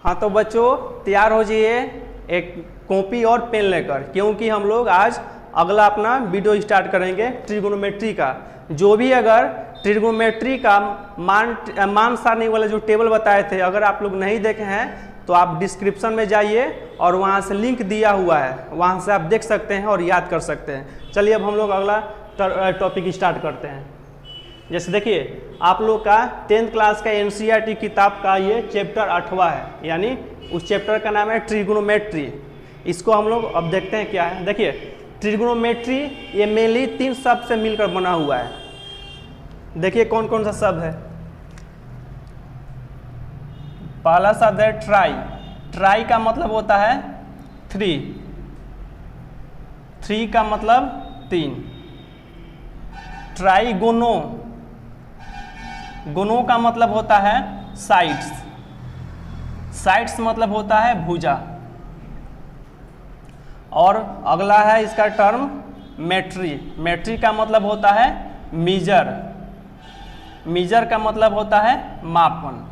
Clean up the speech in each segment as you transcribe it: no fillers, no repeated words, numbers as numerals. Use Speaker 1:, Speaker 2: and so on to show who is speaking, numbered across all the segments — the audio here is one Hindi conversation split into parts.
Speaker 1: हाँ तो बच्चों तैयार हो जाइए एक कॉपी और पेन लेकर, क्योंकि हम लोग आज अगला अपना वीडियो स्टार्ट करेंगे ट्रिगोनोमेट्री का। जो भी अगर ट्रिगोनोमेट्री का मान सारणी वाले जो टेबल बताए थे, अगर आप लोग नहीं देखे हैं तो आप डिस्क्रिप्शन में जाइए और वहाँ से लिंक दिया हुआ है, वहाँ से आप देख सकते हैं और याद कर सकते हैं। चलिए अब हम लोग अगला टॉपिक स्टार्ट करते हैं। जैसे देखिए आप लोग का 10th क्लास का NCERT किताब का ये चैप्टर 8वां है, यानी उस चैप्टर का नाम है ट्रिगोनोमेट्री। इसको हम लोग अब देखते हैं क्या है। देखिए ट्रिगोनोमेट्री ये मेनली 3 शब्द से मिलकर बना हुआ है। देखिए कौन कौन सा शब्द है। पहला शब्द है ट्राई। ट्राई का मतलब होता है 3, 3 का मतलब 3। ट्राइगोनो, गोनो का मतलब होता है साइड्स, साइड्स मतलब होता है भुजा। और अगला है इसका टर्म मेट्री। मेट्री का मतलब होता है मीजर, मीजर का मतलब होता है मापन,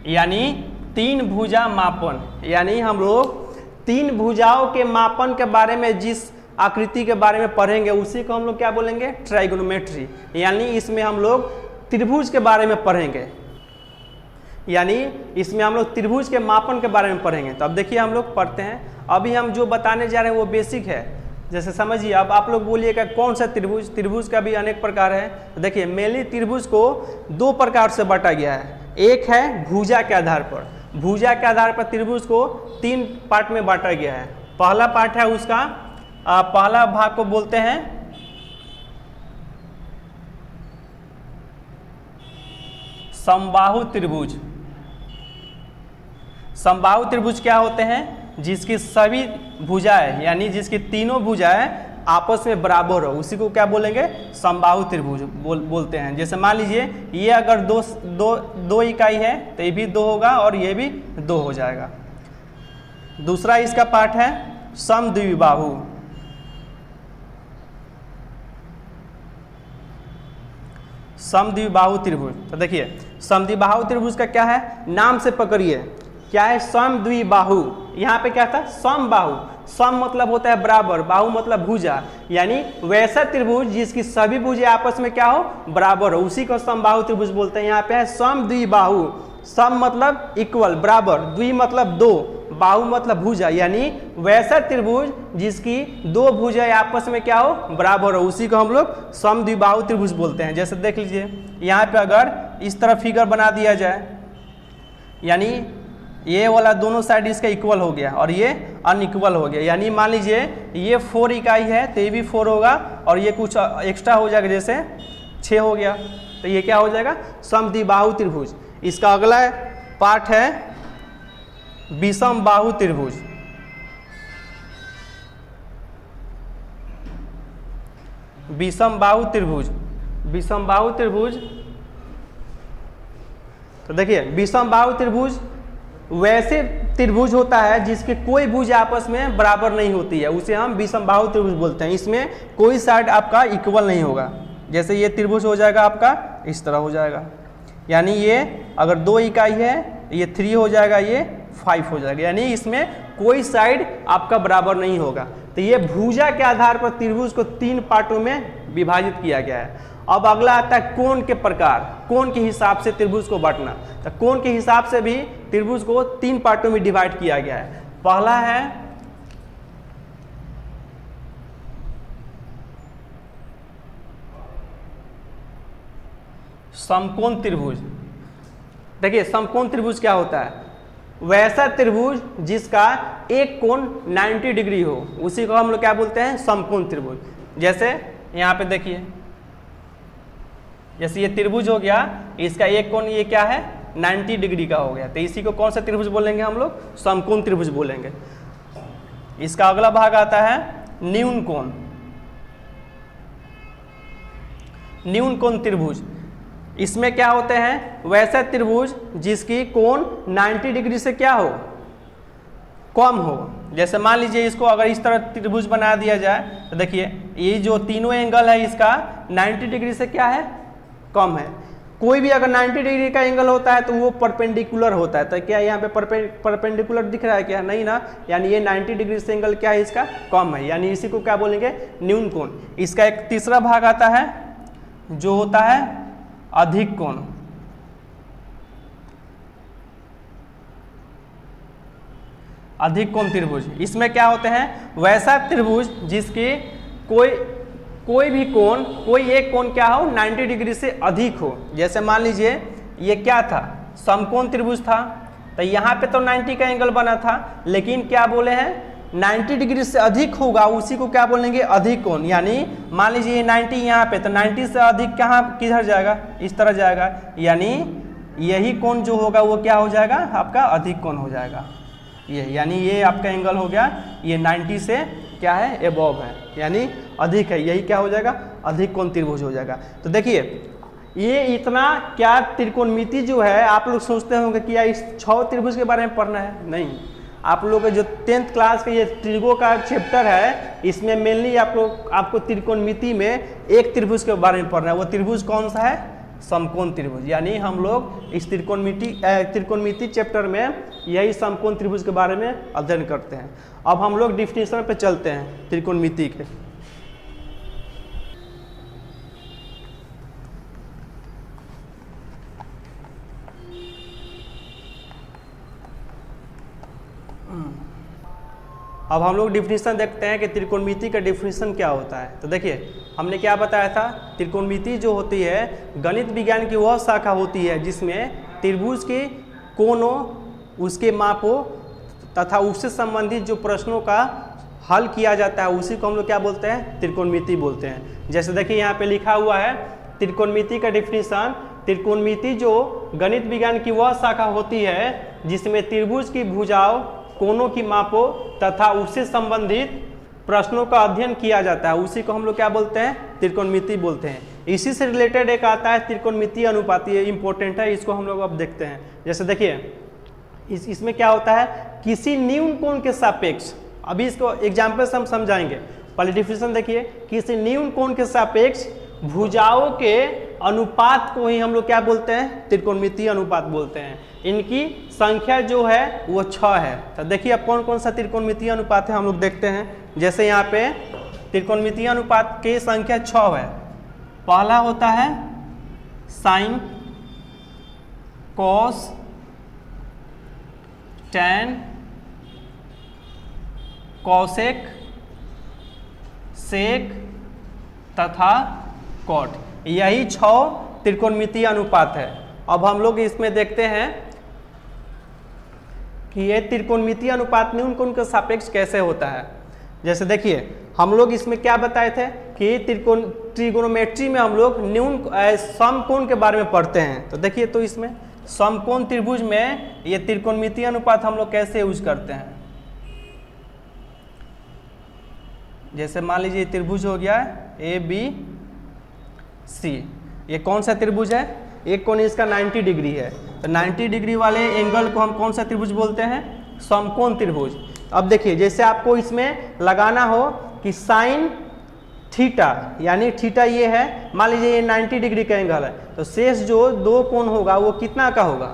Speaker 1: यानी 3 भुजा मापन। यानी हम लोग 3 भुजाओं के मापन के बारे में जिस आकृति के बारे में पढ़ेंगे उसी को हम लोग क्या बोलेंगे, ट्राइगोनोमेट्री। यानी इसमें हम लोग त्रिभुज के बारे में पढ़ेंगे, यानी इसमें हम लोग त्रिभुज के मापन के बारे में पढ़ेंगे। तो अब देखिए हम लोग पढ़ते हैं। अभी हम जो बताने जा रहे हैं वो बेसिक है। जैसे समझिए, अब आप लोग बोलिएगा कौन सा त्रिभुज। त्रिभुज का भी अनेक प्रकार है। देखिए मेनली त्रिभुज को 2 प्रकार से बांटा गया है। एक है भुजा के आधार पर, भुजा के आधार पर त्रिभुज को 3 पार्ट में बांटा गया है। पहला पार्ट है उसका पहला भाग को बोलते हैं समबाहु त्रिभुज। समबाहु त्रिभुज क्या होते हैं, जिसकी सभी भुजाएं यानी जिसकी तीनों भुजाएं आपस में बराबर हो, उसी को क्या बोलेंगे, समबाहु त्रिभुज बोलते हैं। जैसे मान लीजिए ये अगर दो इकाई है तो ये भी 2 होगा और ये भी 2 हो जाएगा। दूसरा इसका पार्ट है समद्विबाहु। समद्विबाहु त्रिभुज। तो देखिए समद्विबाहु त्रिभुज का क्या है, नाम से पकड़िए क्या है, समद्विबाहु। यहाँ पे क्या था, समबाहु। सम मतलब होता है बराबर, बाहु मतलब भुजा, यानी वैसा त्रिभुज जिसकी सभी भुजें आपस में क्या हो, बराबर हो, उसी को समबाहु त्रिभुज बोलते हैं। यहाँ पे है समद्विबाहु। सम मतलब इक्वल बराबर, द्वि मतलब 2, बाहु मतलब भुजा, यानी वैसा त्रिभुज जिसकी 2 भुजाएं आपस में क्या हो, बराबर हो, उसी को हम लोग समद्विबाहु त्रिभुज बोलते हैं। जैसे देख लीजिए यहाँ पे अगर इस तरह फिगर बना दिया जाए, यानी ये वाला दोनों साइड इसका इक्वल हो गया और ये अनइक्वल हो गया। यानी मान लीजिए ये 4 इकाई है तो ये भी 4 होगा और ये कुछ एक्स्ट्रा हो जाएगा, जैसे 6 हो गया, तो ये क्या हो जाएगा, समद्विबाहु त्रिभुज। इसका अगला पार्ट है विषमबाहु त्रिभुज। विषमबाहु त्रिभुज, विषमबाहु त्रिभुज। तो देखिए विषमबाहु त्रिभुज वैसे त्रिभुज होता है जिसके कोई भुज आपस में बराबर नहीं होती है, उसे हम विषमबाहु त्रिभुज बोलते हैं। इसमें कोई साइड आपका इक्वल नहीं होगा। जैसे ये त्रिभुज हो जाएगा आपका इस तरह हो जाएगा, यानी ये अगर 2 इकाई है ये 3 हो जाएगा, ये 5 हो जाएगा, यानी इसमें कोई साइड आपका बराबर नहीं होगा। तो ये भुजा के आधार पर त्रिभुज को 3 पार्टों में विभाजित किया गया है। अब अगला आता है कोण के प्रकार, कोण के हिसाब से त्रिभुज को बांटना। तो कोण के हिसाब से भी त्रिभुज को 3 पार्टों में डिवाइड किया गया है। पहला है समकोण त्रिभुज। देखिए समकोण त्रिभुज क्या होता है, वैसा त्रिभुज जिसका एक कोण 90 डिग्री हो, उसी को हम लोग क्या बोलते हैं, समकोण त्रिभुज। जैसे यहाँ पे देखिए, जैसे ये त्रिभुज हो गया, इसका एक कोण ये क्या है, 90 डिग्री का हो गया, तो इसी को कौन सा त्रिभुज बोलेंगे हम लोग, समकोण त्रिभुज बोलेंगे। इसका अगला भाग आता है न्यून कोण। न्यून कोण त्रिभुज, इसमें क्या होते हैं, वैसा त्रिभुज जिसकी कोण 90 डिग्री से क्या हो, कम हो। जैसे मान लीजिए इसको अगर इस तरह त्रिभुज बना दिया जाए तो देखिए ये जो तीनों एंगल है इसका 90 डिग्री से क्या है, कम है। कोई भी अगर 90 डिग्री का एंगल होता है तो वो परपेंडिकुलर होता है। तो क्या यहाँ पे परपेंडिकुलर दिख रहा है क्या? नहीं ना, यानी ये 90 डिग्री से एंगल क्या है इसका? कम है, यानी इसी को क्या बोलेंगे? न्यून कोण। इसका एक तीसरा भाग आता है जो होता है अधिक कोण। अधिक कोण त्रिभुज, इसमें क्या होते हैं? वैसा त्रिभुज जिसकी कोई भी कोण, कोई एक कोण क्या हो? 90 डिग्री से अधिक हो। जैसे मान लीजिए ये क्या था? समकोण त्रिभुज था, तो यहाँ पे तो 90 का एंगल बना था, लेकिन क्या बोले हैं? 90 डिग्री से अधिक होगा, उसी को क्या बोलेंगे? अधिक कोण। यानी मान लीजिए ये 90 यहाँ पे, तो 90 से अधिक कहाँ किधर जाएगा? इस तरह जाएगा, यानी यही कोण जो होगा वो क्या हो जाएगा? आपका अधिक कोण हो जाएगा। ये यानी ये आपका एंगल हो गया, ये 90 से क्या है? एबव है, यानी अधिक है, यही क्या हो जाएगा? अधिक कोण त्रिभुज हो जाएगा। तो देखिए ये इतना क्या त्रिकोणमिति जो है, आप लोग सोचते होंगे कि यार इस 6 त्रिभुज के बारे में पढ़ना है। नहीं, आप लोग के जो 10th क्लास के ये त्रिगो का चैप्टर है, इसमें मेनली आपको त्रिकोणमिति में एक त्रिभुज के बारे में पढ़ना है। वो त्रिभुज कौन सा है? समकोण त्रिभुज। यानी हम लोग इस त्रिकोणमिति चैप्टर में यही समकोण त्रिभुज के बारे में अध्ययन करते हैं। अब हम लोग डिफिनेशन पे चलते हैं त्रिकोणमिति के। अब हम लोग डिफिनेशन देखते हैं कि त्रिकोणमिति का डिफिनेशन क्या होता है। तो देखिए हमने क्या बताया था? त्रिकोणमिति जो होती है गणित विज्ञान की वह शाखा होती है जिसमें त्रिभुज के कोणों, उसके मापों तथा उससे संबंधित जो प्रश्नों का हल किया जाता है उसी को हम लोग क्या बोलते हैं? त्रिकोणमिति बोलते हैं। जैसे देखिए यहाँ पे लिखा हुआ है त्रिकोणमिति का डिफिनेशन। त्रिकोणमिति जो गणित विज्ञान की वह शाखा होती है जिसमें त्रिभुज की भुजाओं, कोणों की मापों तथा उससे संबंधित प्रश्नों का अध्ययन किया जाता है, उसी को हम लोग क्या बोलते हैं? त्रिकोणमिति बोलते हैं। इसी से रिलेटेड एक आता है त्रिकोणमिति अनुपात, ये इंपॉर्टेंट है, इसको हम लोग अब देखते हैं। जैसे देखिए इसमें क्या होता है? किसी न्यून कोण के सापेक्ष, अभी इसको एग्जाम्पल से हम समझाएंगे। पहले डिफिनेशन देखिए, किसी न्यून कोण के सापेक्ष भुजाओं के अनुपात को ही हम लोग क्या बोलते हैं? त्रिकोणमिति अनुपात बोलते हैं। इनकी संख्या जो है वो 6 है। तो देखिए अब कौन कौन सा त्रिकोणमिति अनुपात है हम लोग देखते हैं। जैसे यहाँ पे त्रिकोणमिति अनुपात की संख्या 6 है। पहला होता है साइन, कॉस, टैन, कॉसेक, सेक तथा कॉट, यही 6 त्रिकोणमिति अनुपात है। अब हम लोग इसमें देखते हैं कि ये त्रिकोणमिति अनुपात न्यून कोण के सापेक्ष कैसे होता है। जैसे देखिए हम लोग इसमें क्या बताए थे कि त्रिकोणोमेट्री में हम लोग न्यून समकोण के बारे में पढ़ते हैं। तो देखिए तो इसमें समकोण त्रिभुज में ये त्रिकोणमिति अनुपात हम लोग कैसे यूज करते हैं। जैसे मान लीजिए त्रिभुज हो गया ए बी सी, ये कौन सा त्रिभुज है? एक कोण इसका 90 डिग्री है, तो 90 डिग्री वाले एंगल को हम कौन सा त्रिभुज बोलते हैं? समकोण त्रिभुज। अब देखिए जैसे आपको इसमें लगाना हो कि साइन थीटा, यानी थीटा ये है, मान लीजिए ये 90 डिग्री का एंगल है, तो शेष जो 2 कोण होगा वो कितना का होगा?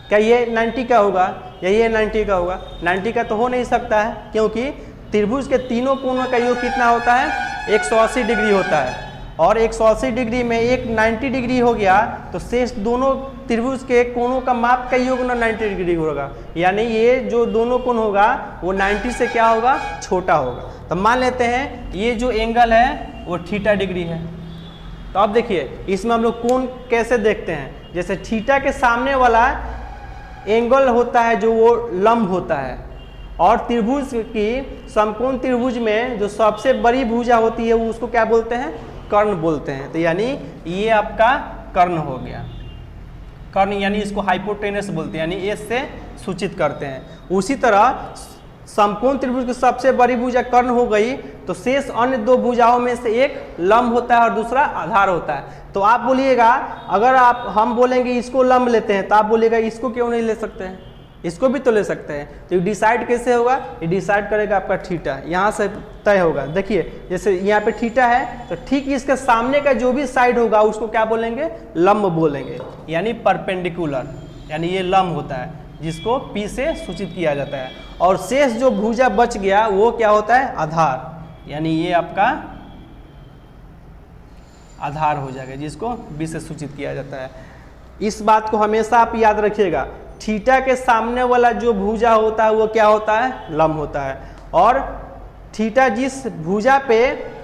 Speaker 1: क्या ये 90 का होगा या ये 90 का होगा? 90 का तो हो नहीं सकता है, क्योंकि त्रिभुज के तीनों कोणों का योग कितना होता है? 180 डिग्री होता है, और 180 डिग्री में एक 90 डिग्री हो गया तो शेष दोनों त्रिभुज के कोणों का माप का योग ना 90 डिग्री होगा, यानी ये जो दोनों कोण होगा वो 90 से क्या होगा? छोटा होगा। तो मान लेते हैं ये जो एंगल है वो थीटा डिग्री है। तो अब देखिए इसमें हम लोग कोण कैसे देखते हैं। जैसे थीटा के सामने वाला एंगल होता है जो वो लंब होता है, और त्रिभुज की समकोण त्रिभुज में जो सबसे बड़ी भुजा होती है वो उसको क्या बोलते हैं? कर्ण बोलते हैं। तो यानी ये आपका कर्ण हो गया। कर्ण यानी इसको हाइपोटेनस बोलते हैं, यानी एस से सूचित करते हैं। उसी तरह समकोण त्रिभुज की सबसे बड़ी भुजा कर्ण हो गई, तो शेष अन्य 2 भुजाओं में से एक लंब होता है और दूसरा आधार होता है। तो आप बोलिएगा, अगर हम बोलेंगे इसको लंब लेते हैं, तो आप बोलिएगा इसको क्यों नहीं ले सकते हैं? इसको भी तो ले सकते हैं। तो ये डिसाइड कैसे होगा, ये डिसाइड करेगा आपका थीटा, यहाँ से तय होगा। देखिए जैसे यहाँ पे थीटा है तो ठीक इसके सामने का जो भी साइड होगा उसको क्या बोलेंगे, लंब बोलेंगे, यानी परपेंडिकुलर, यानी ये लंब होता है जिसको P से सूचित किया जाता है। और शेष जो भुजा बच गया वो क्या होता है, आधार, यानी ये आपका आधार हो जाएगा जिसको B से सूचित किया जाता है। इस बात को हमेशा आप याद रखिएगा, थीटा के सामने वाला जो भुजा होता है वो क्या होता है, लंब होता है, और थीटा जिस भुजा पे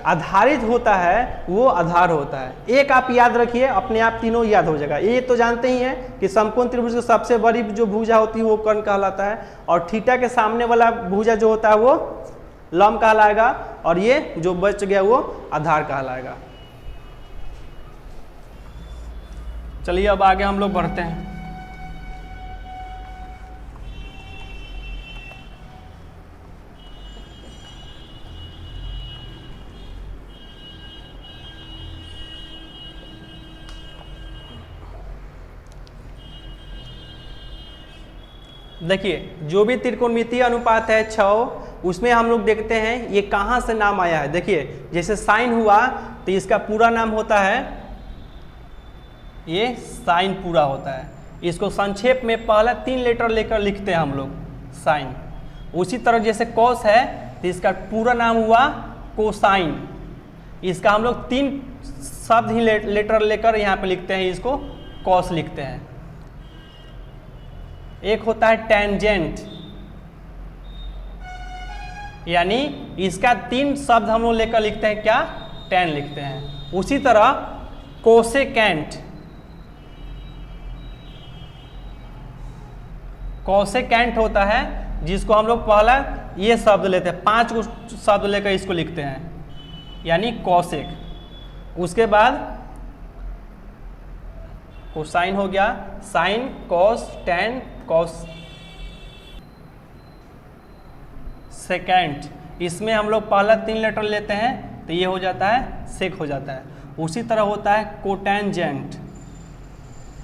Speaker 1: आधारित होता है वो आधार होता है। एक आप याद रखिए, अपने आप तीनों याद हो जाएगा। ये तो जानते ही हैं कि समकोण त्रिभुज की सबसे बड़ी जो भुजा होती है वो कर्ण कहलाता है, और थीटा के सामने वाला भुजा जो होता है वो लंब कहलाएगा, और ये जो बच गया वो आधार कहलाएगा। चलिए अब आगे हम लोग बढ़ते हैं। देखिए जो भी त्रिकोणमितीय अनुपात है 6, उसमें हम लोग देखते हैं ये कहाँ से नाम आया है। देखिए जैसे साइन हुआ तो इसका पूरा नाम होता है, ये साइन पूरा होता है, इसको संक्षेप में पहला 3 लेटर लेकर लिखते हैं हम लोग, साइन। उसी तरह जैसे कॉस है तो इसका पूरा नाम हुआ कोसाइन, इसका हम लोग 3 शब्द ही लेटर लेकर यहाँ पे लिखते हैं, इसको कॉस लिखते हैं। एक होता है टेंजेंट, यानी इसका 3 शब्द हम लोग लेकर लिखते हैं, क्या, टेन लिखते हैं। उसी तरह कोसेकेंट, कोसेकेंट होता है जिसको हम लोग पहला ये शब्द लेते हैं, 5 शब्द लेकर इसको लिखते हैं, यानी कोसेक। उसके बाद कोसाइन हो गया, sine, cos, tan, cosecant, इसमें हम लोग पहला 3 लेटर लेते हैं तो ये हो जाता है सेक हो जाता है। उसी तरह होता है कोटेंजेंट,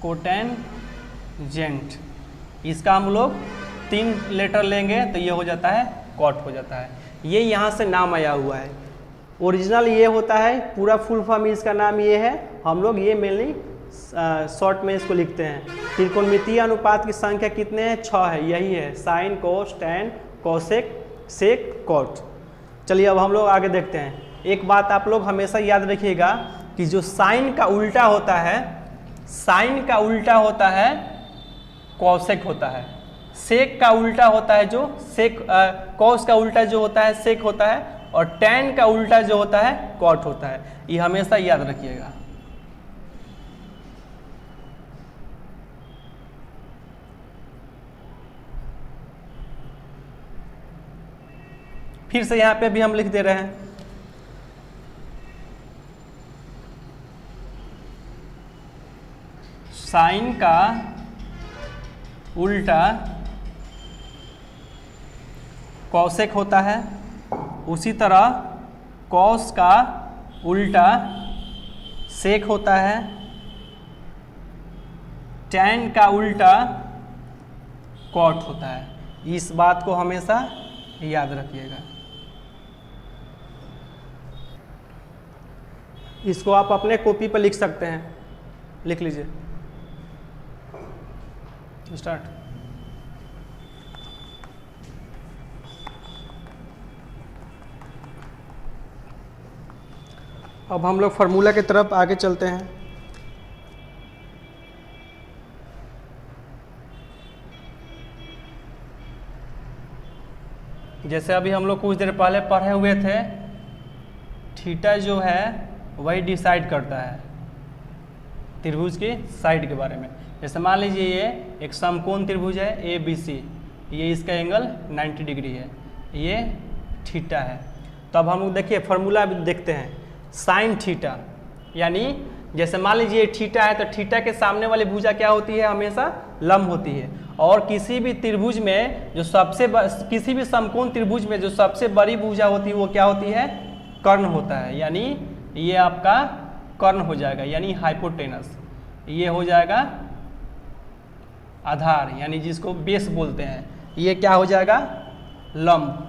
Speaker 1: कोटेंजेंट, इसका हम लोग 3 लेटर लेंगे तो ये हो जाता है कॉट हो जाता है। ये यहाँ से नाम आया हुआ है, ओरिजिनल ये होता है, पूरा फुल फॉर्म इसका नाम ये है, हम लोग ये मेनली शॉर्ट में इसको लिखते हैं। त्रिकोणमितीय अनुपात की संख्या कितने हैं, 6 है, यही है, साइन, कोस, टेन, कोसेक, सेक, कॉट। चलिए अब हम लोग आगे देखते हैं। एक बात आप लोग हमेशा याद रखिएगा कि जो साइन का उल्टा होता है, साइन का उल्टा होता है कोसेक होता है, सेक का उल्टा होता है जो सेक, कॉस का उल्टा जो होता है सेक होता है, और टेन का उल्टा जो होता है कॉट होता है। ये हमेशा याद रखिएगा। फिर से यहाँ पे भी हम लिख दे रहे हैं, साइन का उल्टा कोसेक होता है, उसी तरह कॉस का उल्टा सेक होता है, टेन का उल्टा कॉट होता है। इस बात को हमेशा याद रखिएगा। इसको आप अपने कॉपी पर लिख सकते हैं, लिख लीजिए, स्टार्ट। अब हम लोग फार्मूला की तरफ आगे चलते हैं। जैसे अभी हम लोग कुछ देर पहले पढ़े हुए थे, थीटा जो है वही डिसाइड करता है त्रिभुज की साइड के बारे में। जैसे मान लीजिए ये एक समकोण त्रिभुज है ABC, ये इसका एंगल 90 डिग्री है, ये थीटा है। तो अब हम लोग देखिए फार्मूला देखते हैं, साइन थीटा, यानी जैसे मान लीजिए थीटा है तो थीटा के सामने वाली भुजा क्या होती है, हमेशा लंब होती है। और किसी भी त्रिभुज में जो किसी भी समकोण त्रिभुज में जो सबसे बड़ी भुजा होती है वो क्या होती है, कर्ण होता है, यानी ये आपका कर्ण हो जाएगा, यानी हाइपोटेनस। ये हो जाएगा आधार यानी जिसको बेस बोलते हैं, ये क्या हो जाएगा लंब,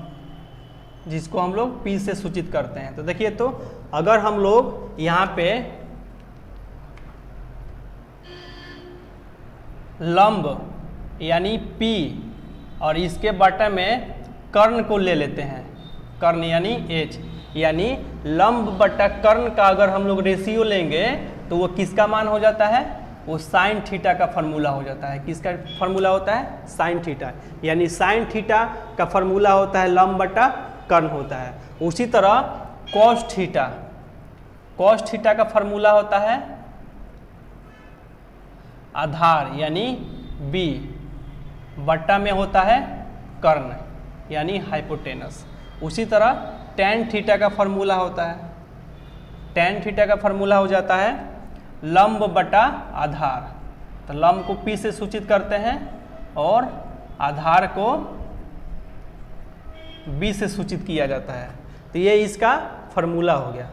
Speaker 1: जिसको हम लोग P से सूचित करते हैं। तो देखिए, तो अगर हम लोग यहाँ पे लंब यानी P और इसके बटा में कर्ण को ले लेते हैं, कर्ण यानी H, यानी लंब बटा कर्ण का अगर हम लोग रेशियो लेंगे तो वो किसका मान हो जाता है, वो साइन थीटा का फार्मूला हो जाता है। किसका फार्मूला होता है, साइन थीटा, यानी साइन थीटा का फार्मूला होता है लंब बटा कर्ण होता है। उसी तरह कॉस थीटा, कॉस थीटा का फार्मूला होता है आधार यानी B बट्टा में होता है कर्ण यानी हाइपोटेनस। उसी तरह टेन थीटा का फार्मूला होता है, टेन थीटा का फार्मूला हो जाता है लंब बटा आधार। तो लंब को P से सूचित करते हैं और आधार को B से सूचित किया जाता है। तो ये इसका फार्मूला हो गया।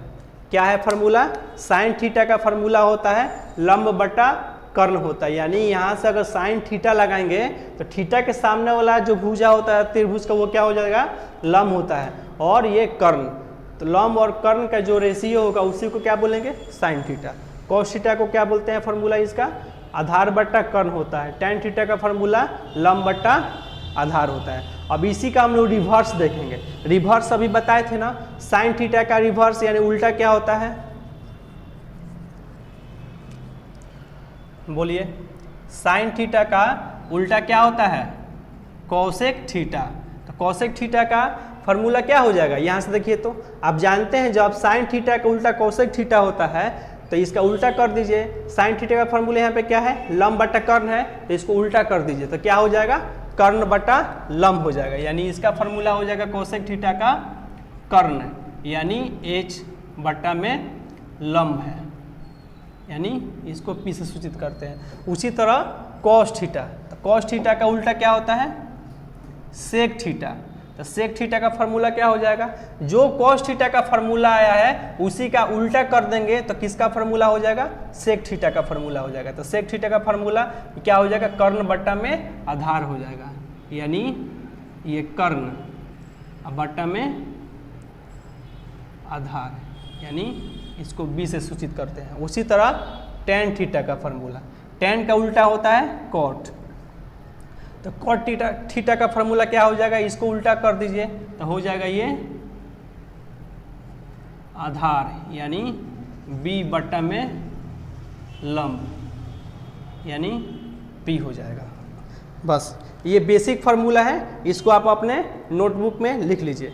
Speaker 1: क्या है फार्मूला, साइन थीटा का फार्मूला होता है लंब बटा कर्ण होता है, यानी यहाँ से अगर साइन थीटा लगाएंगे तो थीटा के सामने वाला जो भुजा होता है त्रिभुज का, वो क्या हो जाएगा लंब होता है, और ये कर्ण। तो लंब और कर्ण का जो रेशियो होगा उसी को क्या बोलेंगे, साइन थीटा। कॉस थीटा को क्या बोलते हैं फार्मूला इसका, आधार बट्टा कर्ण होता है। टेन थीटा का फार्मूला लंब बट्टा आधार होता है। अब इसी का हम लोग रिवर्स देखेंगे। रिवर्स अभी बताए थे ना, साइन थीटा का रिवर्स यानी उल्टा क्या होता है, बोलिए। साइन थीटा का उल्टा क्या होता है, कोसेक थीटा। तो कोसेक थीटा का फार्मूला क्या हो जाएगा, यहाँ से देखिए, तो आप जानते हैं जब साइन थीटा का उल्टा कोसेक थीटा होता है तो इसका उल्टा कर दीजिए। साइन थीटा का फार्मूला यहाँ पे क्या है, लंब बटा कर्ण है, तो इसको उल्टा कर दीजिए तो क्या हो जाएगा, कर्ण बटा लंब हो जाएगा। यानी इसका फार्मूला हो जाएगा कोसेक थीटा का कर्ण यानी H बटा में लंब है, यानी इसको P से सूचित करते हैं। उसी तरह कॉस थीटा, तो कॉस थीटा का उल्टा क्या होता है, सेक थीटा। तो सेक थीटा का फार्मूला क्या हो जाएगा, जो कॉस थीटा का फार्मूला आया है उसी का उल्टा कर देंगे तो किसका फार्मूला हो जाएगा, सेक थीटा का फार्मूला हो जाएगा। तो सेक थीटा का फार्मूला क्या हो जाएगा, कर्ण बट्टा में आधार हो जाएगा, यानी ये कर्ण बट्टा में आधार, यानी इसको B से सूचित करते हैं। उसी तरह टेन थीटा का फार्मूला, टेन का उल्टा होता है कॉट, तो कॉट थीटा का फार्मूला क्या हो जाएगा, इसको उल्टा कर दीजिए तो हो जाएगा ये आधार यानी B बट्टा में लंब यानी P हो जाएगा। बस ये बेसिक फार्मूला है, इसको आप अपने नोटबुक में लिख लीजिए।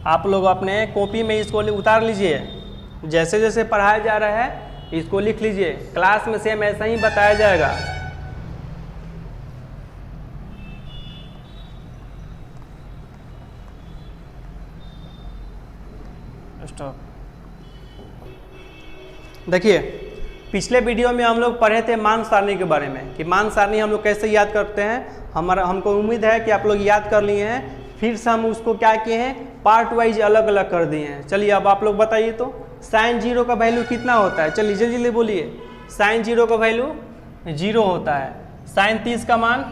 Speaker 1: आप लोग अपने कॉपी में इसको उतार लीजिए, जैसे जैसे पढ़ाया जा रहा है इसको लिख लीजिए। क्लास में सेम ऐसा ही बताया जाएगा। स्टॉप। देखिए, पिछले वीडियो में हम लोग पढ़े थे मान सारणी के बारे में कि मान सारणी हम लोग कैसे याद करते हैं। हमको उम्मीद है कि आप लोग याद कर लिए हैं। फिर से हम उसको क्या किए हैं, पार्ट वाइज अलग अलग कर दिए हैं। चलिए अब आप लोग बताइए तो साइन जीरो का वैल्यू कितना होता है, चलिए जल्दी जल्दी बोलिए। साइन जीरो का वैल्यू 0 होता है। साइन 30 का मान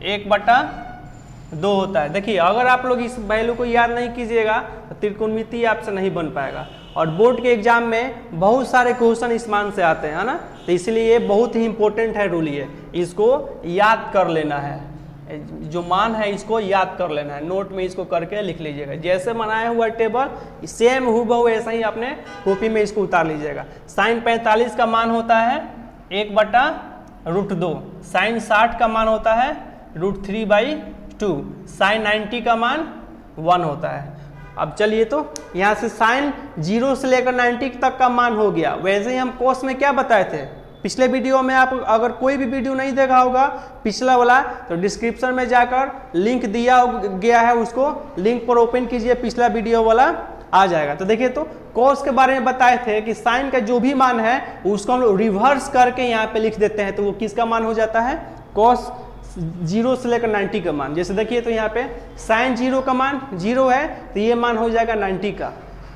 Speaker 1: 1/2 होता है। देखिए, अगर आप लोग इस वैल्यू को याद नहीं कीजिएगा तो त्रिकोणमिति आपसे नहीं बन पाएगा। और बोर्ड के एग्जाम में बहुत सारे क्वेश्चन इस मान से आते हैं ना, तो इसलिए ये बहुत ही इंपॉर्टेंट है रूल, ये इसको याद कर लेना है। जो मान है इसको याद कर लेना है, नोट में इसको करके लिख लीजिएगा। जैसे बनाया हुआ टेबल सेम हूबहू ऐसा ही अपने कॉपी में इसको उतार लीजिएगा। साइन 45 का मान होता है 1/√2। साइन 60 का मान होता है √3/2। साइन 90 का मान 1 होता है। अब चलिए तो यहाँ से साइन 0 से लेकर 90 तक का मान हो गया। वैसे ही हम कोस में क्या बताए थे पिछले वीडियो में, आप अगर कोई भी वीडियो नहीं देखा होगा पिछला वाला तो डिस्क्रिप्शन में जाकर लिंक दिया गया है, उसको लिंक पर ओपन कीजिए, पिछला वीडियो वाला आ जाएगा। तो देखिए, तो कोस के बारे में बताए थे कि साइन का जो भी मान है उसको हम लोग रिवर्स करके यहाँ पे लिख देते हैं, तो वो किसका मान हो जाता है, कोस 0 से लेकर 90 का मान। जैसे देखिए तो यहाँ पे साइन 0 का मान 0 है तो ये मान हो जाएगा 90 का।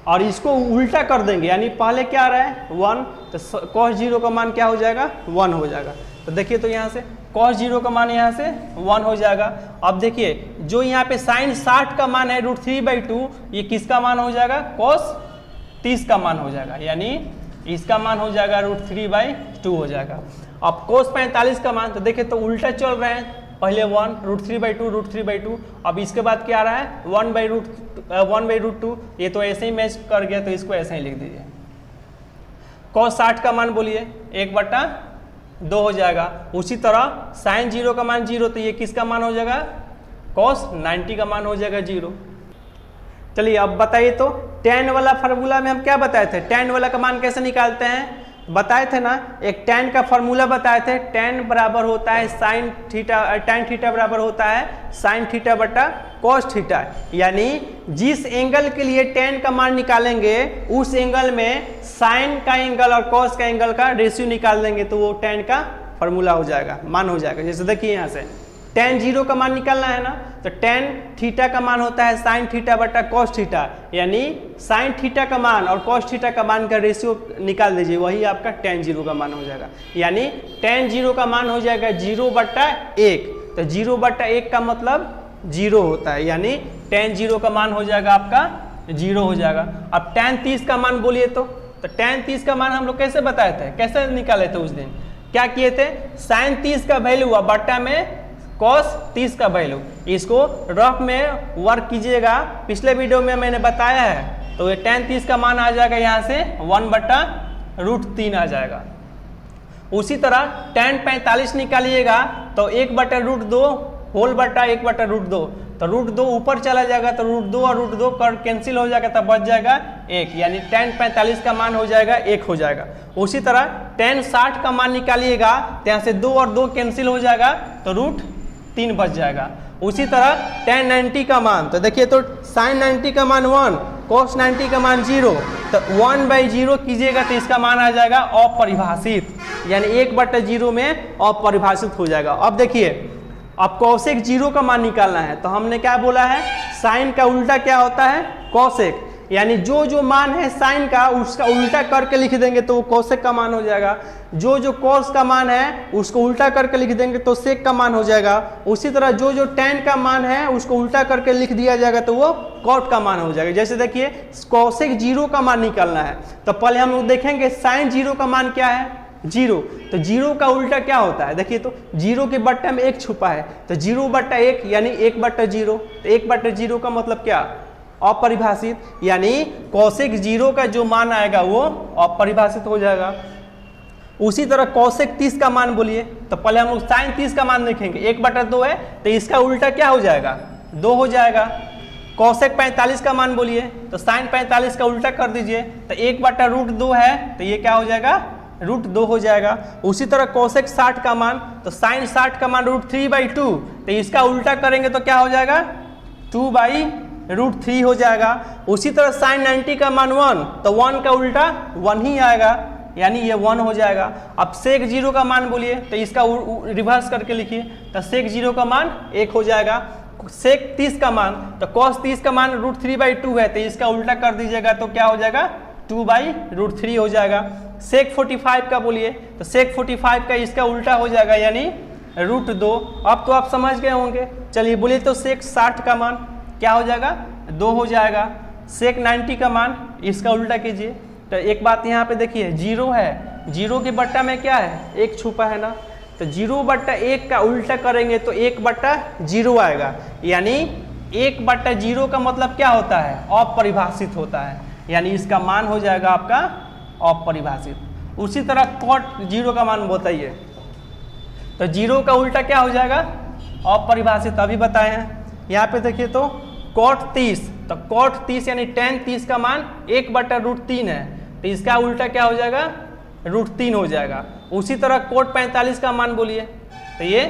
Speaker 1: और इसको उल्टा कर देंगे, यानी पहले क्या आ रहा है 1, तो cos 0 का मान क्या हो जाएगा 1 हो जाएगा। तो देखिए तो यहाँ से cos 0 का मान यहाँ से 1 हो जाएगा। अब देखिए जो यहाँ पे sin 60 का मान है √3/2, ये किसका मान हो जाएगा cos 30 का मान हो जाएगा, यानी इसका मान हो जाएगा √3/2 हो जाएगा। अब cos 45 का मान, तो देखिए तो उल्टा चल रहे हैं, पहले 1 √3/2, अब इसके बाद क्या आ रहा है 1/√2, ये तो ऐसे ही मैच कर गया, तो इसको ऐसे ही लिख दीजिए। cos 60 का मान बोलिए 1/2 हो जाएगा। उसी तरह sin 0 का मान 0, तो ये किसका मान हो जाएगा cos 90 का मान हो जाएगा 0। चलिए अब बताइए तो tan वाला फार्मूला में हम क्या बताए थे, tan वाला का मान कैसे निकालते हैं, बताए थे ना, एक tan का फार्मूला बताए थे, tan बराबर होता है sin थीटा, tan थीटा बराबर होता है sin थीटा बटा cos थीटा, यानी जिस एंगल के लिए tan का मान निकालेंगे उस एंगल में sin का एंगल और cos का एंगल का रेशियो निकाल देंगे, तो वो tan का फार्मूला हो जाएगा, मान हो जाएगा। जैसे देखिए यहाँ से tan 0 का मान निकालना है ना, तो tan थीटा का मान होता है sin थीटा बटा cos थीटा, यानी sin थीटा का मान और cos थीटा का मान का रेशियो निकाल दीजिए, वही आपका tan 0 का मान हो जाएगा। यानी tan 0 का मान हो जाएगा 0/1, तो 0/1 का मतलब 0 होता है, यानी tan 0 का मान हो जाएगा आपका 0 हो जाएगा। अब tan 30 का मान बोलिए तो tan 30 का मान हम लोग कैसे बताए थे, कैसे निकाले थे उस दिन, क्या किए थे, sin 30 का वैल्यू हुआ बट्टा में cos 30 का वैल्यू, इसको रफ में वर्क कीजिएगा, पिछले वीडियो में मैंने बताया है। तो ये tan 30 का मान आ जाएगा यहाँ से 1/√3 आ जाएगा। उसी तरह tan 45 निकालिएगा तो 1/√2 होल बटा 1/√2, तो √2 ऊपर चला जाएगा, तो √2 और √2 कर कैंसिल हो जाएगा, तब बच जाएगा 1, यानी tan 45 का मान हो जाएगा 1 हो जाएगा। उसी तरह tan 60 का मान निकालिएगा तो यहाँ से 2 और 2 कैंसिल हो जाएगा, तो √3 बच जाएगा। उसी तरह tan 90 का मान, तो देखिए तो sin 90 का मान 1, cos 90 का मान 0, तो 1/0 कीजिएगा तो इसका मान आ जाएगा अपरिभाषित, यानी 1/0 में अपरिभाषित हो जाएगा। अब देखिए अब cosec 0 का मान निकालना है, तो हमने क्या बोला है, sin का उल्टा क्या होता है cosec, यानी जो जो मान है sin का उसका उल्टा करके लिख देंगे तो वो cosec का मान हो जाएगा, जो जो cos का मान है उसको उल्टा करके लिख देंगे तो sec का मान हो जाएगा। उसी तरह जो जो tan का मान है उसको उल्टा करके लिख दिया जाएगा तो वो cot का मान हो जाएगा। जैसे देखिए cosec 0 का मान निकालना है, तो पहले हम लोग देखेंगे sin 0 का मान क्या है 0, तो 0 का उल्टा क्या होता है, देखिए तो 0 के बट्टा में 1 छुपा है, तो 0/1 यानी 1/0, तो 1/0 का मतलब क्या अपरिभाषित, यानी cosec 0 का जो मान आएगा वो अपरिभाषित हो जाएगा। उसी तरह cosec 30 का मान बोलिए, तो पहले हम लोग sin 30 का मान देखेंगे, 1/2 है, तो इसका उल्टा क्या हो जाएगा 2 हो जाएगा। cosec 45 का मान बोलिए, तो sin 45 का उल्टा कर दीजिए, तो 1/√2 है, तो ये क्या हो जाएगा √2 हो जाएगा। उसी तरह cosec 60 का मान, तो sin 60 का मान √3/2, तो इसका उल्टा करेंगे तो क्या हो जाएगा 2/√3 हो जाएगा। उसी तरह sin 90 का मान 1, तो 1 का उल्टा 1 ही आएगा, यानी ये 1 हो जाएगा। अब sec 0 का मान बोलिए, तो इसका रिवर्स करके लिखिए, तो sec 0 का मान 1 हो जाएगा। sec 30 का मान, तो cos 30 का मान √3/2 है, तो इसका उल्टा कर दीजिएगा तो क्या हो जाएगा 2/√3 हो जाएगा। sec 45 का बोलिए, तो sec 45 का इसका उल्टा हो जाएगा, यानी √2। अब तो आप समझ गए होंगे। चलिए बोलिए तो sec 60 का मान क्या हो जाएगा 2 हो जाएगा। sec 90 का मान इसका उल्टा कीजिए, तो एक बात यहाँ पे देखिए 0 है, 0 के बट्टा में क्या है 1 छुपा है ना, तो 0/1 का उल्टा करेंगे तो 1/0 आएगा, यानी 1/0 का मतलब क्या होता है अपरिभाषित होता है, यानी इसका मान हो जाएगा आपका अपरिभाषित। उसी तरह cot 0 का मान बताइए, तो 0 का उल्टा क्या हो जाएगा अपरिभाषित, अभी बताए हैं। यहाँ पे देखिए तो cot 30, तो cot 30 यानी tan 30 का मान 1/√3 है, तो इसका उल्टा क्या हो जाएगा √3 हो जाएगा। उसी तरह cot 45 का मान बोलिए, तो ये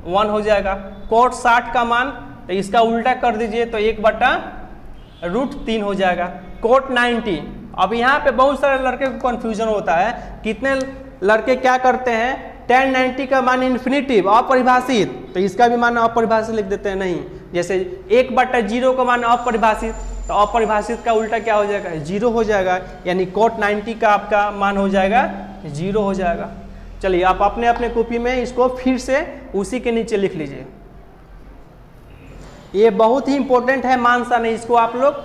Speaker 1: 1 हो जाएगा। cot 60 का मान, तो इसका उल्टा कर दीजिए तो 1/√3 हो जाएगा। cot 90, अब यहाँ पे बहुत सारे लड़के को कन्फ्यूजन होता है, कितने लड़के क्या करते हैं tan 90 का मान इन्फिनिटिव अपरिभाषित, तो इसका भी मान अपरिभाषित लिख देते हैं। नहीं, जैसे 1/0 का मान अपरिभाषित, तो अपरिभाषित का उल्टा क्या हो जाएगा, 0 हो जाएगा, यानी cot 90 का आपका मान हो जाएगा 0 हो जाएगा। चलिए आप अपने अपने कॉपी में इसको फिर से उसी के नीचे लिख लीजिए। ये बहुत ही इंपॉर्टेंट है, मानसा नहीं, इसको आप लोग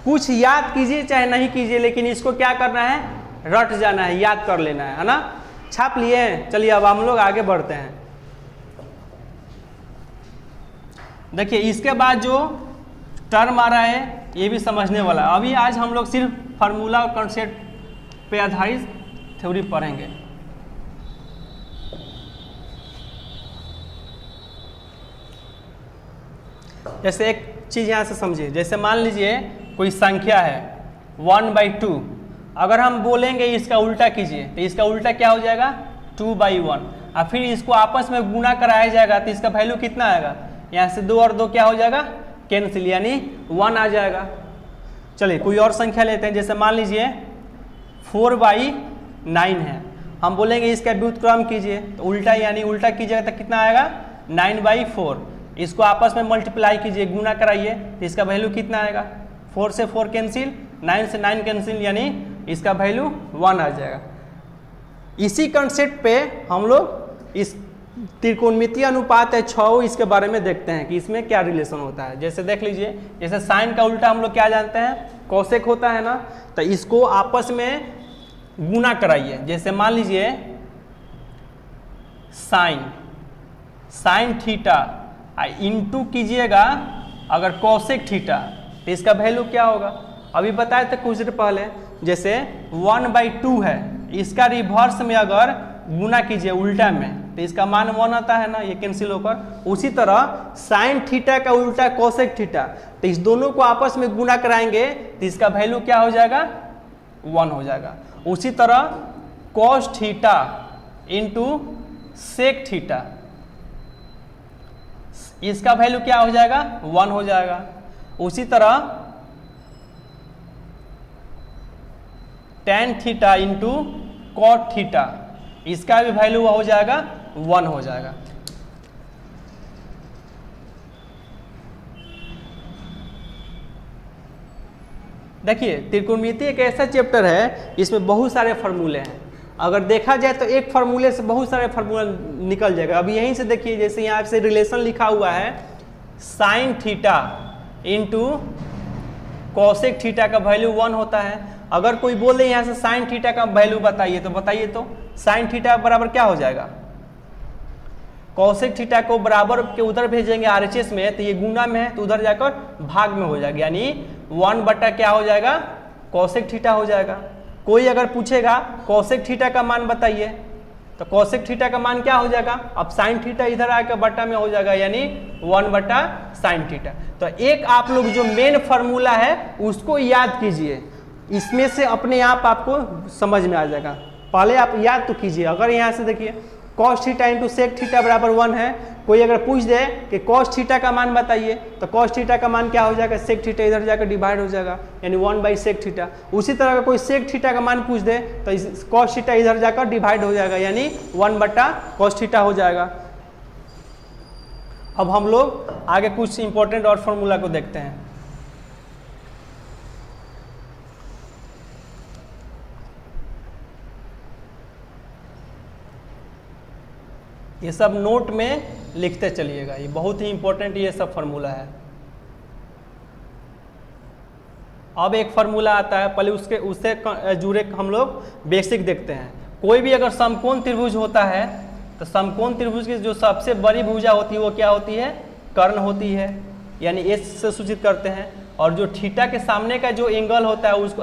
Speaker 1: कुछ याद कीजिए चाहे नहीं कीजिए, लेकिन इसको क्या करना है, रट जाना है, याद कर लेना है ना। छाप लिए? चलिए अब हम लोग आगे बढ़ते हैं। देखिए इसके बाद जो टर्म आ रहा है ये भी समझने वाला है। अभी आज हम लोग सिर्फ फार्मूला और कॉन्सेप्ट पे आधारित थ्योरी पढ़ेंगे। जैसे एक चीज यहाँ से समझिए, जैसे मान लीजिए कोई संख्या है 1/2, अगर हम बोलेंगे इसका उल्टा कीजिए तो इसका उल्टा क्या हो जाएगा, 2/1, और फिर इसको आपस में गुना कराया जाएगा तो इसका वैल्यू कितना आएगा, यहाँ से 2 और 2 क्या हो जाएगा, कैंसिल, यानी 1 आ जाएगा। चलिए कोई और संख्या लेते हैं, जैसे मान लीजिए 4/9 है, हम बोलेंगे इसका व्युत्क्रम कीजिए तो उल्टा, यानी उल्टा कीजिएगा तो कितना आएगा, 9/4, इसको आपस में मल्टीप्लाई कीजिए, गुना कराइए तो इसका वैल्यू कितना आएगा, 4 से 4 कैंसिल, 9 से 9 कैंसिल, यानी इसका वैल्यू 1 आ जाएगा। इसी कंसेप्ट पे हम लोग इस त्रिकोणमितीय अनुपात है 6, इसके बारे में देखते हैं कि इसमें क्या रिलेशन होता है। जैसे देख लीजिए, जैसे साइन का उल्टा हम लोग क्या जानते हैं, कोसेक होता है ना, तो इसको आपस में गुना कराइए। जैसे मान लीजिए साइन थीटा इंटू कीजिएगा अगर कोसेक थीटा, तो इसका वैल्यू क्या होगा, अभी बताए थे कुछ देर पहले, जैसे 1/2 है, इसका रिवर्स में अगर गुना कीजिए उल्टा में तो इसका मान 1 आता है ना, ये कैंसिल होकर। उसी तरह साइन थीटा का उल्टा कोसेक थीटा, तो इस दोनों को आपस में गुना कराएंगे तो इसका वैल्यू क्या हो जाएगा, 1 हो जाएगा। उसी तरह cos theta into sec theta, इसका वैल्यू क्या हो जाएगा, 1 हो जाएगा। उसी तरह tan theta into cot theta, इसका भी वैल्यू हो जाएगा 1 हो जाएगा। देखिए त्रिकोणमिति एक ऐसा चैप्टर है, इसमें बहुत सारे फार्मूले हैं, अगर देखा जाए तो एक फार्मूले से बहुत सारे फार्मूला निकल जाएगा। अभी यहीं से देखिए, जैसे यहाँ से रिलेशन लिखा हुआ है, sine theta into cosec theta का वैल्यू 1 होता है। अगर कोई बोले यहाँ से साइन थीटा का वैल्यू बताइए, तो बताइए तो साइन थीटा बराबर क्या हो जाएगा, कॉसेक थीटा को बराबर के उधर भेजेंगे RHS में, तो ये गुना में है तो उधर जाकर भाग में हो जाएगा, यानी 1 बटा क्या हो जाएगा, कॉसेक थीटा हो जाएगा। कोई अगर पूछेगा कॉसेक थीटा का मान बताइए, तो कॉसेक थीटा का मान क्या हो जाएगा, अब साइन थीटा इधर आकर बटा में हो जाएगा, यानी 1 बटा साइन थीटा। तो एक आप लोग जो मेन फार्मूला है उसको याद कीजिए, इसमें से अपने आप आपको समझ में आ जाएगा। पहले आप याद तो कीजिए। अगर यहाँ से देखिए cos theta into sec theta बराबर 1 है, कोई अगर पूछ दे कि कॉस थीटा का मान बताइए, तो कॉस थीटा का मान क्या हो जाएगा, सेक थीटा इधर जाकर डिवाइड हो जाएगा, यानी 1/सेक थीटा। उसी तरह अगर कोई सेक थीटा का मान पूछ दे तो कॉस थीटा इधर जाकर डिवाइड हो जाएगा, यानी 1 बटा कॉस थीटा हो जाएगा। अब हम लोग आगे कुछ इंपॉर्टेंट और फॉर्मूला को देखते हैं। ये सब नोट में लिखते चलिएगा, ये बहुत ही इंपॉर्टेंट ये सब फार्मूला है। अब एक फार्मूला आता है, पहले उससे जुड़े हम लोग बेसिक देखते हैं। कोई भी अगर समकोण त्रिभुज होता है तो समकोण त्रिभुज की जो सबसे बड़ी भुजा होती है वो क्या होती है, कर्ण होती है, यानी एस से सूचित करते हैं। और जो थीटा के सामने का जो एंगल होता है उसको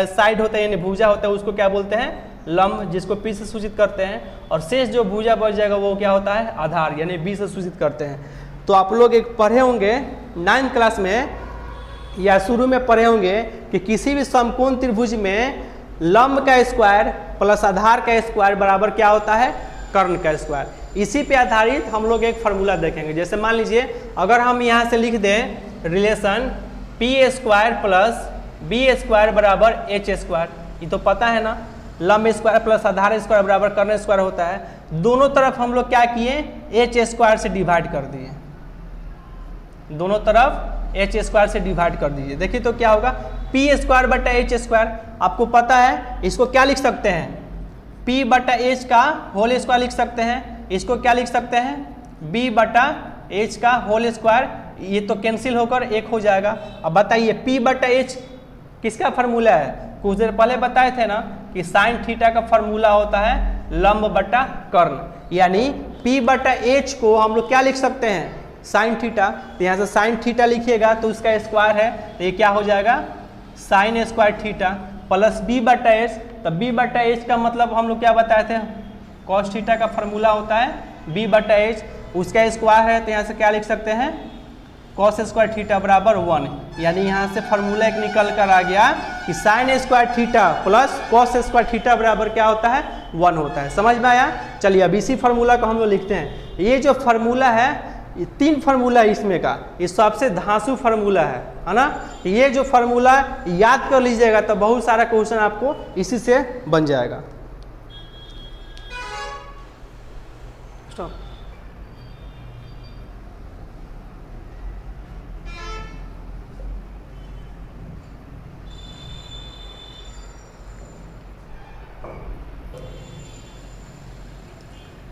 Speaker 1: साइड होता है, यानी भुजा होता है, उसको क्या बोलते हैं, लंब, जिसको पी से सूचित करते हैं। और शेष जो भुजा बच जाएगा वो क्या होता है, आधार, यानी बी से सूचित करते हैं। तो आप लोग एक पढ़े होंगे 9th क्लास में या शुरू में पढ़े होंगे कि किसी भी समकोण त्रिभुज में लंब का स्क्वायर प्लस आधार का स्क्वायर बराबर क्या होता है, कर्ण का स्क्वायर। इसी पे आधारित हम लोग एक फार्मूला देखेंगे। जैसे मान लीजिए अगर हम यहाँ से लिख दें relation P square plus B square बराबर एच स्क्वायर, ये तो पता है ना, लंब स्क्वायर प्लस आधार स्क्वायर बराबर कर्ण स्क्वायर होता है। दोनों तरफ हम लोग क्या किए, एच स्क्वायर से डिवाइड कर दिए, दोनों तरफ एच स्क्वायर से डिवाइड कर दीजिए। देखिए तो क्या होगा, पी स्क्वायर बटा एच स्क्वायर। आपको पता है इसको क्या लिख सकते हैं, पी बटा एच का होल स्क्वायर लिख सकते हैं। इसको क्या लिख सकते हैं, बी बटा एच का होल स्क्वायर। ये तो कैंसिल होकर एक हो जाएगा। अब बताइए पी बटा एच किसका फार्मूला है, कुछ देर पहले बताए थे ना कि साइन थीटा का फार्मूला होता है लंब बटा कर्ण, यानी पी बटा एच को हम लोग क्या लिख सकते हैं, साइन थीटा। तो यहाँ से साइन थीटा लिखिएगा तो उसका स्क्वायर है, तो ये क्या हो जाएगा sine square theta plus B बटा एच। तो बी बटा एच का मतलब हम लोग क्या बताए थे, कॉस थीटा का फार्मूला होता है बी बटा एच, उसका स्क्वायर है। तो यहाँ से क्या लिख सकते हैं, कॉस स्क्वायर थीटा बराबर 1, यानी यहाँ से फार्मूला एक निकल कर आ गया कि sign square theta plus cos square theta बराबर क्या होता है 1 होता है। समझ में आया। चलिए अब इसी फार्मूला को हम लोग लिखते हैं। ये जो फार्मूला है, ये 3 फार्मूला है इसमें का, ये सबसे धांसू फार्मूला है ना। ये जो फार्मूला याद कर लीजिएगा तो बहुत सारा क्वेश्चन आपको इसी से बन जाएगा। स्टॉप।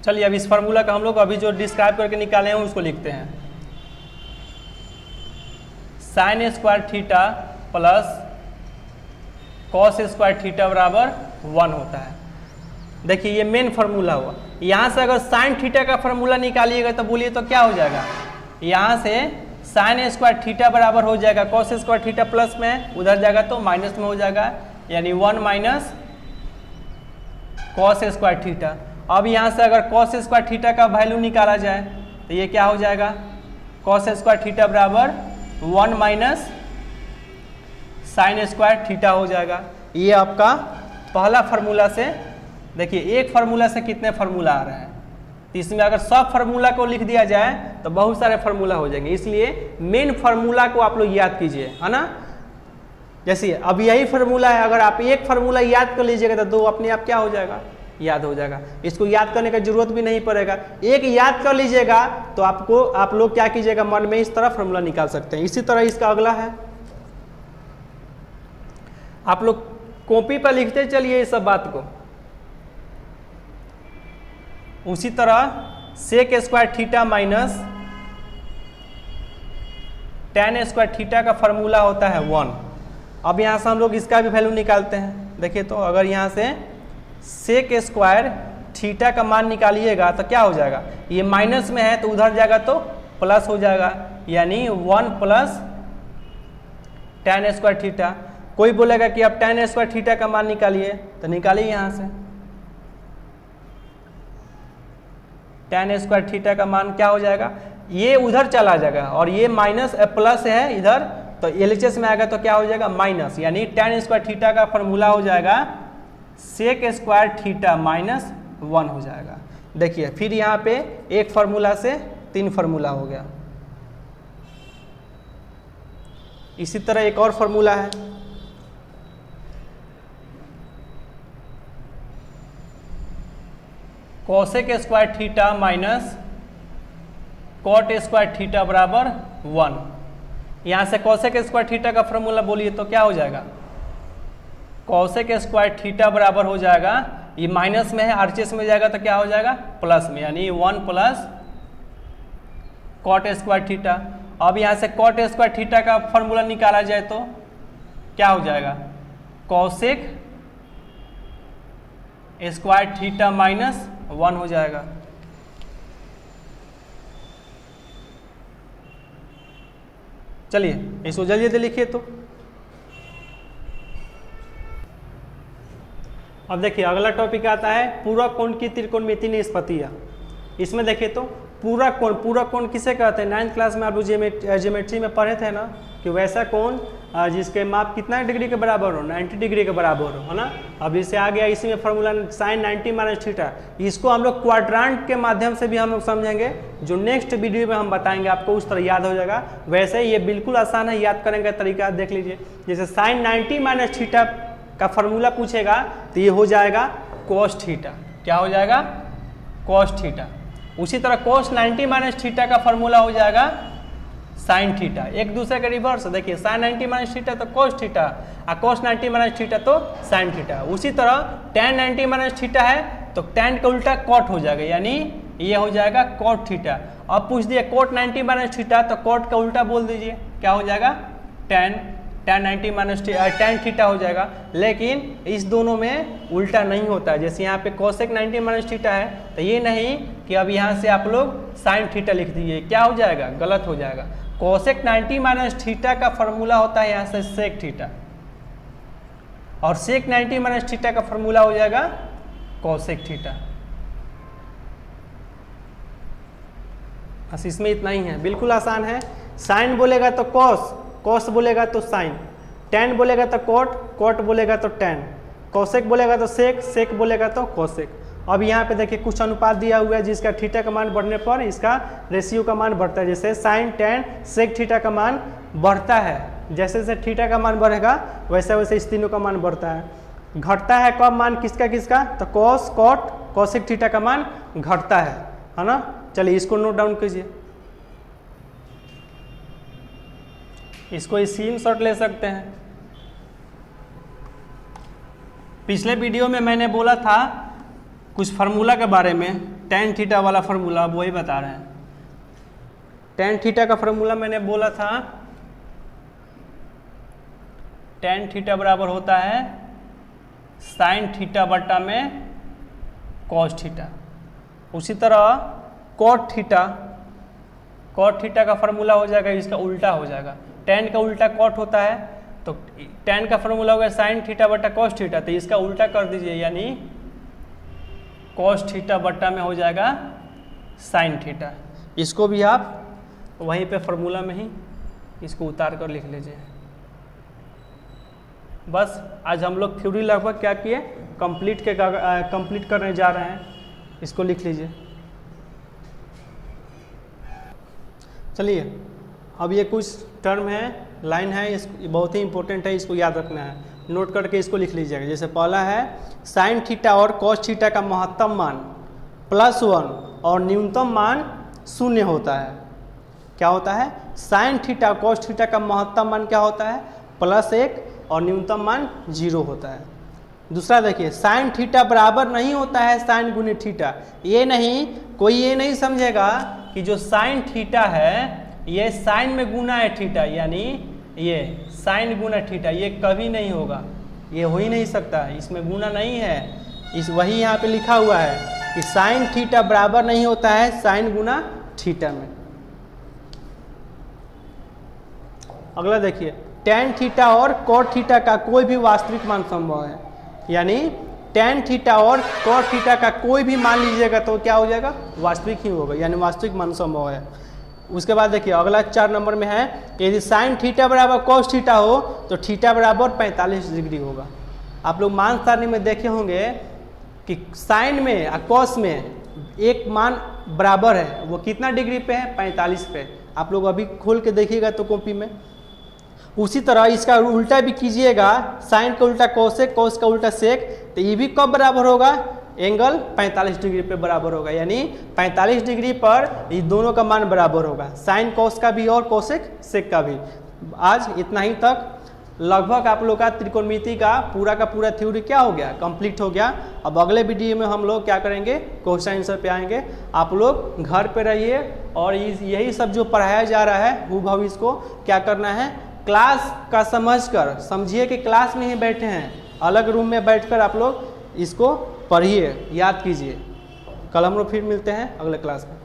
Speaker 1: चलिए अब इस फार्मूला का हम लोग अभी जो डिस्क्राइब करके निकाले हैं उसको लिखते हैं। Sign square theta plus cos square theta बराबर 1 होता है। देखिए ये मेन फार्मूला हुआ। यहाँ से अगर साइन थीटा का फार्मूला निकालिएगा तो बोलिए तो क्या हो जाएगा, यहाँ से साइन स्क्वायर थीटा बराबर हो जाएगा कॉस स्क्वायर थीटा प्लस में, उधर जाएगा तो माइनस में हो जाएगा, यानी 1 माइनस कॉस स्क्वायर थीटा। अब यहाँ से अगर कॉस स्क्वायर थीटा का वैल्यू निकाला जाए तो ये क्या हो जाएगा, कॉस स्क्वायर थीटा बराबर 1 माइनस साइन स्क्वायर थीटा हो जाएगा। ये आपका पहला फार्मूला से, देखिए एक फार्मूला से कितने फार्मूला आ रहे हैं, तो इसमें अगर सब फार्मूला को लिख दिया जाए तो बहुत सारे फार्मूला हो जाएंगे। इसलिए मेन फार्मूला को आप लोग याद कीजिए, है ना। जैसे अब यही फार्मूला है, अगर आप एक फार्मूला याद कर लीजिएगा तो 2 अपने आप क्या हो जाएगा, याद हो जाएगा। इसको याद करने का जरूरत भी नहीं पड़ेगा, एक याद कर लीजिएगा तो आप लोग क्या कीजिएगा, मन में इस तरह फार्मूला निकाल सकते हैं। इसी तरह इसका अगला है, आप लोग कॉपी पर लिखते चलिए इस सब बात को। उसी तरह sec square theta minus tan square theta का फार्मूला होता है 1। अब यहाँ से हम लोग इसका भी वैल्यू निकालते हैं। देखिए तो अगर यहाँ से सेक स्क्वायर थीटा का मान निकालिएगा तो क्या हो जाएगा, ये माइनस में है तो उधर जाएगा तो प्लस हो जाएगा, यानी 1 प्लस टेन स्क्वायर थीटा। कोई बोलेगा कि अब टेन स्क्वायर थीटा का मान निकालिए, तो निकालिए यहाँ से टेन स्क्वायर थीटा का मान क्या हो जाएगा, ये उधर चला जाएगा और ये माइनस प्लस है इधर, तो एलएचएस में आएगा तो क्या हो जाएगा माइनस, यानी टेन स्क्वायर थीटा का फॉर्मूला हो जाएगा सेक स्क्वायर थीटा माइनस 1 हो जाएगा। देखिए फिर यहाँ पे एक फार्मूला से 3 फार्मूला हो गया। इसी तरह एक और फार्मूला है, cosec square theta minus cot square theta बराबर 1। यहाँ से कोसेक स्क्वायर थीटा का फॉर्मूला बोलिए तो क्या हो जाएगा, कोसेक स्क्वायर थीटा बराबर हो जाएगा, ये माइनस में है आरएचएस में जाएगा तो क्या हो जाएगा प्लस में, यानी 1 प्लस कॉट स्क्वायर थीटा। अब यहाँ से कॉट स्क्वायर थीटा का फॉर्मूला निकाला जाए तो क्या हो जाएगा, कोसेक स्क्वायर थीटा माइनस 1 हो जाएगा। चलिए इसको जल्दी जल्दी लिखिए। तो अब देखिए अगला टॉपिक आता है पूरक कोण की त्रिकोणमितीय निष्पत्तियां। इसमें देखिए तो पूरक कोण किसे कहते हैं, 9th क्लास में आप लोग ज्योमेट्री में पढ़े थे ना कि वैसा कोण जिसके माप कितना डिग्री के बराबर हो, 90 डिग्री के बराबर हो, है ना। अब इसे आ गया इसी में फॉर्मूला साइन 90 माइनस थीटा। इसको हम लोग क्वाड्रांट के माध्यम से भी हम लोग समझेंगे, जो नेक्स्ट वीडियो में हम बताएंगे, आपको उस तरह याद हो जाएगा। वैसे ये बिल्कुल आसान है, याद करने का तरीका देख लीजिए। जैसे साइन 90 माइनस थीटा का फॉर्मूला पूछेगा तो ये हो जाएगा कोस थीटा। क्या हो जाएगा, कोस थीटा। उसी तरह कोस 90 माइनस थीटा का फॉर्मूला हो जाएगा साइन थीटा, एक दूसरे का रिवर्स। देखिए साइन 90 माइनस थीटा तो कोस थीटा, और कोस 90 माइनस थीटा तो साइन थीटा। उसी तरह टेन 90 माइनस थीटा है तो टेन का उल्टा कॉट हो जाएगा, यानी ये हो जाएगा कॉट थीटा। अब पूछ दिया कोट 90 माइनस थीटा, तो कॉट का उल्टा बोल दीजिए, क्या हो जाएगा टेन 90 माइनस टेन थीटा हो जाएगा। लेकिन इस दोनों में उल्टा नहीं होता है, जैसे यहाँ पे कोसेक 90 माइनस थीटा है तो ये नहीं कि अब यहाँ से आप लोग साइन थीटा लिख दीजिए, क्या हो जाएगा, गलत हो जाएगा। कोसेक 90 माइनस थीटा का फॉर्मूला होता है यहाँ से सेक थीटा, और सेक 90 माइनस थीटा का फॉर्मूला हो जाएगा कोसेक थीटा। बस इसमें इतना ही है, बिल्कुल आसान है। साइन बोलेगा तो कॉस, कॉस बोलेगा तो साइन, टेन बोलेगा तो कोट, कोट बोलेगा तो टेन, कोसेक बोलेगा तो सेक, सेक बोलेगा तो कोसेक। अब यहाँ पे देखिए कुछ अनुपात दिया हुआ है जिसका थीटा का मान बढ़ने पर इसका रेशियो का मान बढ़ता है। जैसे साइन टेन सेक थीटा का मान बढ़ता है, जैसे जैसे थीटा का मान बढ़ेगा वैसे वैसे इस तीनों का मान बढ़ता है। घटता है कब मान किसका किसका, तो कॉस कोट कोसेक थीटा का मान घटता है ना। चलिए इसको नोट डाउन कीजिए, इसको स्क्रीनशॉट ले सकते हैं। पिछले वीडियो में मैंने बोला था कुछ फार्मूला के बारे में, टेन थीटा वाला फार्मूला, वही बता रहे हैं। टेन थीटा का फार्मूला मैंने बोला था, टेन थीटा बराबर होता है साइन थीटा बट्टा में कॉस थीटा। उसी तरह कॉट थीटा, कॉट थीटा का फार्मूला हो जाएगा, इसका उल्टा हो जाएगा। टेन का उल्टा कॉट होता है तो टेन का फार्मूला होगा साइन थीटा बट्टा कॉस थीटा, तो इसका उल्टा कर दीजिए, यानी कॉस थीटा बट्टा में हो जाएगा साइन थीटा। इसको भी आप वहीं पे फार्मूला में ही इसको उतार कर लिख लीजिए। बस आज हम लोग थ्योरी लगभग क्या किए, कंप्लीट करने जा रहे हैं, इसको लिख लीजिए। चलिए अब ये कुछ टर्म है, लाइन है, इस बहुत ही इंपॉर्टेंट है, इसको याद रखना है, नोट करके इसको लिख लीजिएगा। जैसे पहला है साइन थीटा और कॉस थीटा का महत्तम मान +1 और न्यूनतम मान 0 होता है। क्या होता है, साइन थीटा कॉस थीटा का महत्तम मान क्या होता है, +1 और न्यूनतम मान 0 होता है। दूसरा देखिए साइन थीटा बराबर नहीं होता है साइन गुने थीटा। ये नहीं, कोई ये नहीं समझेगा कि जो साइन थीटा है ये साइन में गुना है थीटा, यानी ये साइन गुना थीटा, ये कभी नहीं होगा, ये हो ही नहीं सकता, इसमें गुना नहीं है। इस वही यहाँ पे लिखा हुआ है कि साइन थीटा बराबर नहीं होता है साइन गुना थीटा में। अगला देखिए टेन थीटा और कॉट थीटा का कोई भी वास्तविक मान संभव है, यानी टेन थीटा और कॉट थीटा का कोई भी मान लीजिएगा तो क्या हो जाएगा, वास्तविक ही होगा, यानी वास्तविक मान संभव है। उसके बाद देखिए अगला 4 नंबर में है यदि साइन थीटा बराबर कॉस थीटा हो तो थीटा बराबर 45 डिग्री होगा। आप लोग मान सारणी में देखे होंगे कि साइन में और कॉस में एक मान बराबर है, वो कितना डिग्री पे है, 45 पे। आप लोग अभी खोल के देखिएगा तो कॉपी में। उसी तरह इसका उल्टा भी कीजिएगा, साइन का उल्टा कॉसेक, कॉस का उल्टा सेक, तो ये भी कब बराबर होगा, एंगल 45 डिग्री पे बराबर होगा, यानी 45 डिग्री पर ये दोनों का मान बराबर होगा, साइन कॉस का भी और कॉसेक सेक का भी। आज इतना ही तक लगभग आप लोग का त्रिकोणमिति का पूरा थ्योरी क्या हो गया, कंप्लीट हो गया। अब अगले वीडियो में हम लोग क्या करेंगे, क्वेश्चन आंसर पे आएंगे। आप लोग घर पे रहिए और यही सब जो पढ़ाया जा रहा है हूबहू इसको क्या करना है, क्लास का समझकर, समझिए कि क्लास में ही बैठे हैं, अलग रूम में बैठकर आप लोग इसको पढ़िए, याद कीजिए। कल हम लोग फिर मिलते हैं अगले क्लास में।